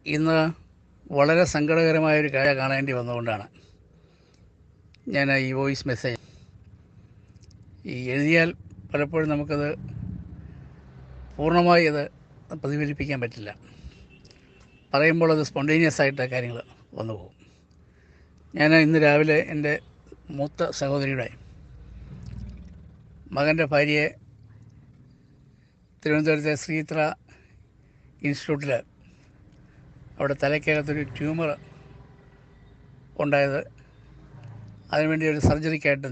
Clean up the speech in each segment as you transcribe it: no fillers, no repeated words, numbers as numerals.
ഇന്ന് വളരെ സങ്കടകരമായൊരു കാര്യം കാണേണ്ടി വന്നതുകൊണ്ടാണ് ഞാൻ ഈ വോയിസ് മെസ്സേജ് എഴുതിയാൽ പലപ്പോഴും നമുക്കത് പൂർണ്ണമായി അത് പ്രതിഫലിപ്പിക്കാൻ പറ്റില്ല. പറയുമ്പോൾ അത് സ്പോണ്ടേനിയസ് ആയിട്ട് കാര്യങ്ങൾ വന്നു പോകും. ഞാൻ ഇന്ന് രാവിലെ എൻ്റെ മൂത്ത സഹോദരിയുടെ മകൻ്റെ ഭാര്യയെ തിരുവനന്തപുരത്തെ ശ്രീത്ര ഇൻസ്റ്റിറ്റ്യൂട്ടിൽ അവിടെ തലയ്ക്കകത്തൊരു ട്യൂമർ ഉണ്ടായത്, അതിനുവേണ്ടി ഒരു സർജറിക്കായിട്ട്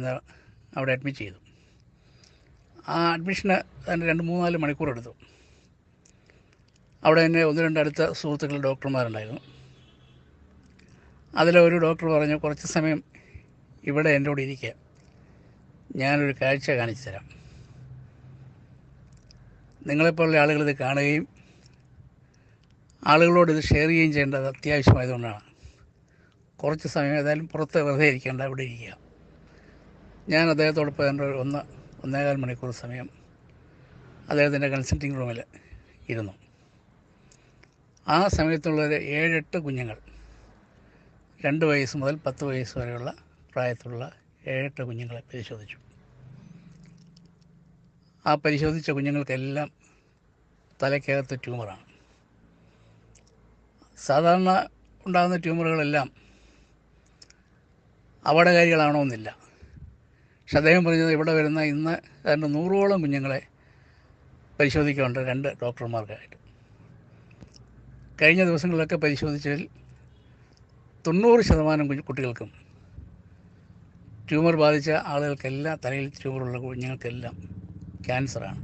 അവിടെ അഡ്മിറ്റ് ചെയ്തു. ആ അഡ്മിഷന് അതിൻ്റെ 2-3-4 മണിക്കൂർ എടുത്തു. അവിടെ തന്നെ 1-2 അടുത്ത സുഹൃത്തുക്കൾ ഡോക്ടർമാരുണ്ടായിരുന്നു. അതിലൊരു ഡോക്ടർ പറഞ്ഞു, കുറച്ച് സമയം ഇവിടെ എൻ്റെ കൂടെ ഇരിക്കുക, ഞാനൊരു കാഴ്ച കാണിച്ചു തരാം. നിങ്ങളെപ്പോലുള്ള ആളുകളിത് കാണുകയും ആളുകളോട് ഇത് ഷെയർ ചെയ്യുകയും ചെയ്യേണ്ടത് അത്യാവശ്യമായതുകൊണ്ടാണ്. കുറച്ച് സമയം ഏതായാലും പുറത്ത് വെറുതെ ഇരിക്കേണ്ട, ഇവിടെ ഇരിക്കുക. ഞാൻ അദ്ദേഹത്തോടൊപ്പം എൻ്റെ 1-1.25 മണിക്കൂർ സമയം അദ്ദേഹത്തിൻ്റെ കൺസൾട്ടിങ് റൂമിൽ ഇരുന്നു. ആ സമയത്തുള്ളൊരു 7-8 കുഞ്ഞുങ്ങൾ, 2 വയസ്സ് മുതൽ 10 വയസ്സ് വരെയുള്ള പ്രായത്തിലുള്ള 7-8 കുഞ്ഞുങ്ങളെ പരിശോധിച്ചു. ആ പരിശോധിച്ച കുഞ്ഞുങ്ങൾക്കെല്ലാം തലയ്ക്കകത്ത് ട്യൂമറാണ്. സാധാരണ ഉണ്ടാകുന്ന ട്യൂമറുകളെല്ലാം അപകടകാരികളാണോയെന്നില്ല. പക്ഷെ അദ്ദേഹം പറഞ്ഞത് ഇവിടെ വരുന്ന ഇന്ന് 100ഓളം കുഞ്ഞുങ്ങളെ പരിശോധിക്കാറുണ്ട് 2 ഡോക്ടർമാർക്കായിട്ട്. കഴിഞ്ഞ ദിവസങ്ങളിലൊക്കെ പരിശോധിച്ചതിൽ 90% കുട്ടികൾക്കും, ട്യൂമർ ബാധിച്ച ആളുകൾക്കെല്ലാം, തലയിൽ ട്യൂമറുള്ള കുഞ്ഞുങ്ങൾക്കെല്ലാം ക്യാൻസറാണ്.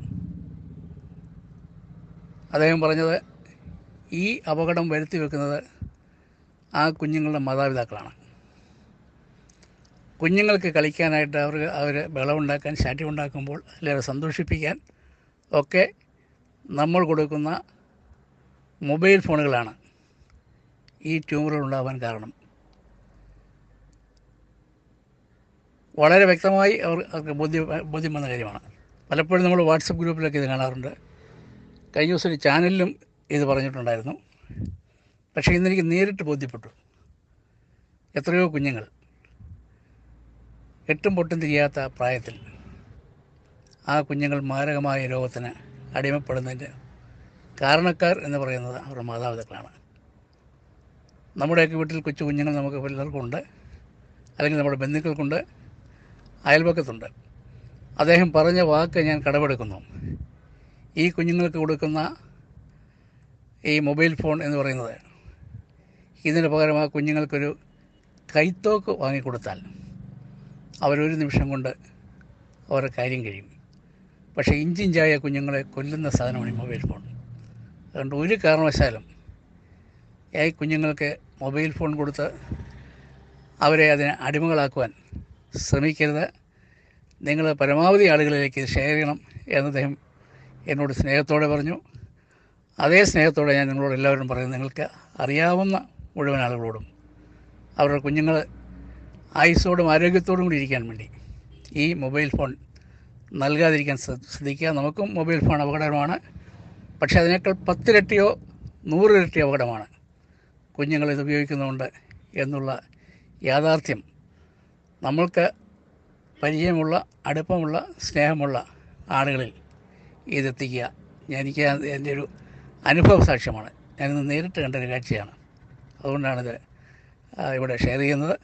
അദ്ദേഹം പറഞ്ഞത് ഈ അപകടം വരുത്തി വെക്കുന്നത് ആ കുഞ്ഞുങ്ങളുടെ മാതാപിതാക്കളാണ്. കുഞ്ഞുങ്ങൾക്ക് കളിക്കാനായിട്ട് അവർ ബഹളമുണ്ടാക്കാൻ, ശാഠ്യമുണ്ടാക്കുമ്പോൾ അല്ലെങ്കിൽ സന്തോഷിപ്പിക്കാൻ ഒക്കെ നമ്മൾ കൊടുക്കുന്ന മൊബൈൽ ഫോണുകളാണ് ഈ ട്യൂമറുകൾ ഉണ്ടാകാൻ കാരണം. വളരെ വ്യക്തമായി അവർക്ക് ബോധ്യം വന്ന കാര്യമാണ്. പലപ്പോഴും നമ്മൾ വാട്സപ്പ് ഗ്രൂപ്പിലൊക്കെ ഇത് കാണാറുണ്ട്. കഴിഞ്ഞ ദിവസം ഒരു ചാനലിലും ഇത് പറഞ്ഞിട്ടുണ്ടായിരുന്നു. പക്ഷേ ഇന്നെനിക്ക് നേരിട്ട് ബോധ്യപ്പെട്ടു. എത്രയോ കുഞ്ഞുങ്ങൾ എട്ടും പൊട്ടും തിരിയാത്ത പ്രായത്തിൽ ആ കുഞ്ഞുങ്ങൾ മാരകമായ രോഗത്തിന് അടിമപ്പെടുന്നതിൻ്റെ കാരണക്കാർ എന്ന് പറയുന്നത് അവരുടെ മാതാപിതാക്കളാണ്. നമ്മുടെയൊക്കെ വീട്ടിൽ കൊച്ചു കുഞ്ഞുങ്ങൾ നമുക്ക് പലർക്കുണ്ട്, അല്ലെങ്കിൽ നമ്മുടെ ബന്ധുക്കൾക്കുണ്ട്, അയൽപക്കത്തുണ്ട്. അദ്ദേഹം പറഞ്ഞ വാക്ക് ഞാൻ കടമെടുക്കുന്നു. ഈ കുഞ്ഞുങ്ങൾക്ക് കൊടുക്കുന്ന ഈ മൊബൈൽ ഫോൺ എന്ന് പറയുന്നത്, ഇതിന് പകരം ആ കുഞ്ഞുങ്ങൾക്കൊരു കൈത്തോക്ക് വാങ്ങിക്കൊടുത്താൽ അവരൊരു നിമിഷം കൊണ്ട് അവരുടെ കാര്യം കഴിയും. പക്ഷേ ഇഞ്ചിഞ്ചായ കുഞ്ഞുങ്ങളെ കൊല്ലുന്ന സാധനമാണ് ഈ മൊബൈൽ ഫോൺ. അതുകൊണ്ട് ഒരു കാരണവശാലും ഈ കുഞ്ഞുങ്ങൾക്ക് മൊബൈൽ ഫോൺ കൊടുത്ത് അവരെ അതിന് അടിമകളാക്കുവാൻ ശ്രമിക്കരുത്. നിങ്ങൾ പരമാവധി ആളുകളിലേക്ക് ഇത് ഷെയർ ചെയ്യണം എന്ന് അദ്ദേഹം എന്നോട് സ്നേഹത്തോടെ പറഞ്ഞു. അതേ സ്നേഹത്തോടെ ഞാൻ നിങ്ങളോട് എല്ലാവരും പറയുന്നത്, നിങ്ങൾക്ക് അറിയാവുന്ന മുഴുവൻ ആളുകളോടും അവരുടെ കുഞ്ഞുങ്ങൾ ആയുസ്സോടും ആരോഗ്യത്തോടും കൂടി ഇരിക്കാൻ വേണ്ടി ഈ മൊബൈൽ ഫോൺ നൽകാതിരിക്കാൻ ശ്രദ്ധിക്കുക. നമുക്കും മൊബൈൽ ഫോൺ അപകടമാണ്. പക്ഷേ അതിനേക്കാൾ 10 ഇരട്ടിയോ 100 ഇരട്ടിയോ അപകടമാണ് കുഞ്ഞുങ്ങൾ ഇത് ഉപയോഗിക്കുന്നുണ്ട് എന്നുള്ള യാഥാർത്ഥ്യം നമ്മൾക്ക് പരിചയമുള്ള, അടുപ്പമുള്ള, സ്നേഹമുള്ള ആളുകളിൽ ഇതെത്തിക്കുക. എനിക്ക് എൻ്റെ ഒരു അനുഭവ സാക്ഷ്യമാണ്. ഞാനിന്ന് നേരിട്ട് കണ്ടൊരു കാഴ്ചയാണ്. അതുകൊണ്ടാണിത് ഇവിടെ ഷെയർ ചെയ്യുന്നത്.